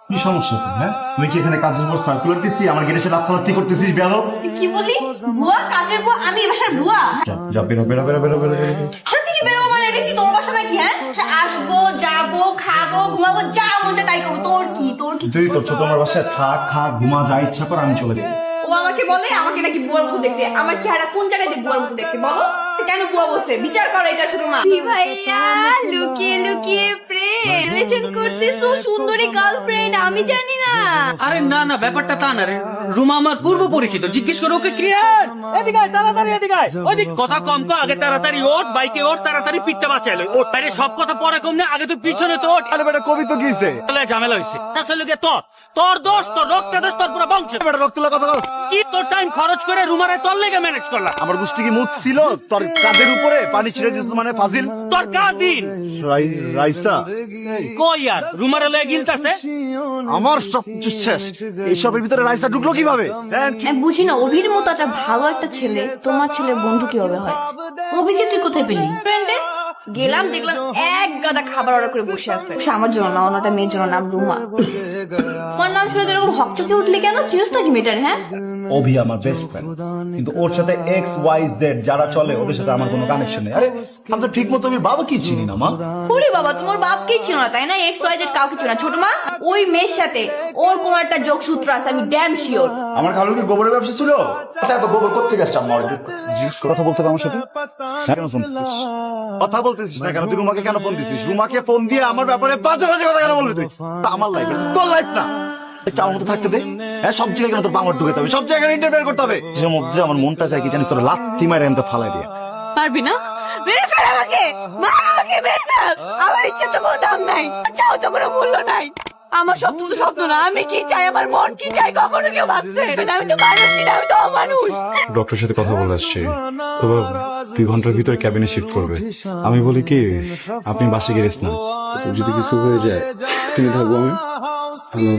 কি সমস্যা? হ্যাঁ, তুই কি এখানে কাজের পর সার্কুলার দিচ্ছি, আমার গেটে এসে লাফালাফি করতেছিস? বেয়াদব! কি বলি? বুয়া? কাজের বুয়া? আমি এই বাসার বুয়া? যা, বেরো বেরো বেরো বেরো বেরো বেরো। বাসা থেকে বেরোবো মানে এটা কি তোর বাসা নাকি? হ্যাঁ, আসবো, যাবো, খাবো, ঘুমাবো, যা মন চায় তাই করবো। তোর কি? তুই তোর ছোট আমার বাসায় থাক, খা, ঘুমা, যা ইচ্ছা কর, আমি চলে যাই। ও আমাকে বলে আমাকে নাকি বুয়ার মতো দেখতে। আমার চেহারা কোন জায়গায় দিয়ে বুয়ার মতো দেখতে বলো? কেন বুয়া বসে? বিচার করো এটা ছোট মা। ভাইয়া লুকিয়ে লুকিয়ে প্রেম রিলেশন করতেছো, সুন্দরী গার্লফ্রেন্ড, আমি জানি না। আরে না না, ব্যাপারটা তা না রে। রুমা আমার পূর্ব পরিচিত, জিজ্ঞেস করো ওকে। ক্লিয়ার, এদিকে আয়, তাড়াতাড়ি এদিকে আয়। ওইদিক কথা কম কর, আগে তাড়াতাড়ি ওঠ, বাইকে ওঠ, তাড়াতাড়ি পিঠটা বাঁচাইলো। ওঠ, বাইরে সব কথা পরে কম না, আগে তুই পিছনে তো ওঠ। আরে বেটা, কবি তো কিছে? তাহলে ঝামেলা হয়েছে। তাহলে গিয়ে তোর দোষ, তোর রক্তে দোষ, তোর পুরো বংশ। বেটা রক্তলা কথা কর। কি তোর টাইম খরচ করে রুমারে তোর লেগে ম্যানেজ করলাম। আমার গোষ্ঠী কি মুখ ছিল তোর কাজের উপরে? পানি ছিড়ে দিস মানে ফাজিল। তোর কাজিন রাইসা কই আর রুমারে লয়ে গিলতাছে। আমার সব শেষ। এইসবের ভিতরে রাইসা ঢুকলো কিভাবে? আমি বুঝি না, অভির মতো একটা ভালো একটা ছেলে তোমার ছেলের বন্ধু কিভাবে হয়? অভিকে তুই কোথায় পেলি? ফ্রেন্ডে গেলাম, দেখলাম এক গাদা খাবার অর্ডার করে বসে আছে। সে আমার জন্য না, অন্যটা মেয়ের জন্য, নাম রুমা। তোমার নাম শুনে তোর এরকম হকচকে উঠলি কেন? চিনিস নাকি মেয়েটার? হ্যাঁ, অভি আমার বেস্ট ফ্রেন্ড, কিন্তু ওর সাথে XYZ যারা চলে ওদের সাথে আমার কোনো কানেকশন নেই। আরে আমি তো ঠিক মতো আমার বাবা কি চিনি না মা। ওরে বাবা, তোমার বাপকেই ছিল না তাই না? XYZ কাউকে ছিল না ছোট মা। ওই মেয়ের সাথে ওর কোন একটা যোগসূত্র আছে, আমি ড্যাম শিওর। আমার খালুর কি গোবরের ব্যবসা ছিল? এত গোবর করতে গেছে আমার কথা বলতে হবে আমার সাথে? কেন ফোন দিছিস? কথা বলতেছিস না কেন? তুই রুমাকে কেন ফোন দিছিস? রুমাকে ফোন দিয়ে আমার ব্যাপারে বাজে বাজে কথা কেন বলবি তুই? তা আমার লাইফ, তোর লাইফ না। একটা আমার মতো থাকতে দে। হ্যাঁ, সব জায়গায় কেন তোর পাঙর ঢুকাতে হবে? সব জায়গায় ইন্টারফেয়ার করতে হবে? যে মধ্যে আমার মনটা চাই কি জানিস, তোর লাথি মারে এনতে ফালাই দিয়ে। পারবি না? মেরে ফেল আমাকে, মার আমাকে, মেরে ফেল। আমার ইচ্ছে তো কোনো দাম নাই, চাও তো কোনো মূল্য নাই। আমার স্বপ্ন তো স্বপ্ন না, আমি কি চাই, আমার মন কি চাই, কখনো কেউ ভাবছে? আমি তো মানুষই না, আমি তো অমানুষ। ডক্টরের সাথে কথা বলে আসছি, তবে 2 ঘন্টার ভিতরে ক্যাবিনে শিফট করবে। আমি বলি কি, আপনি বাসে গিয়ে রেস্ট নেন। যদি কিছু হয়ে যায় তুমি থাকবো আমি। হ্যালো।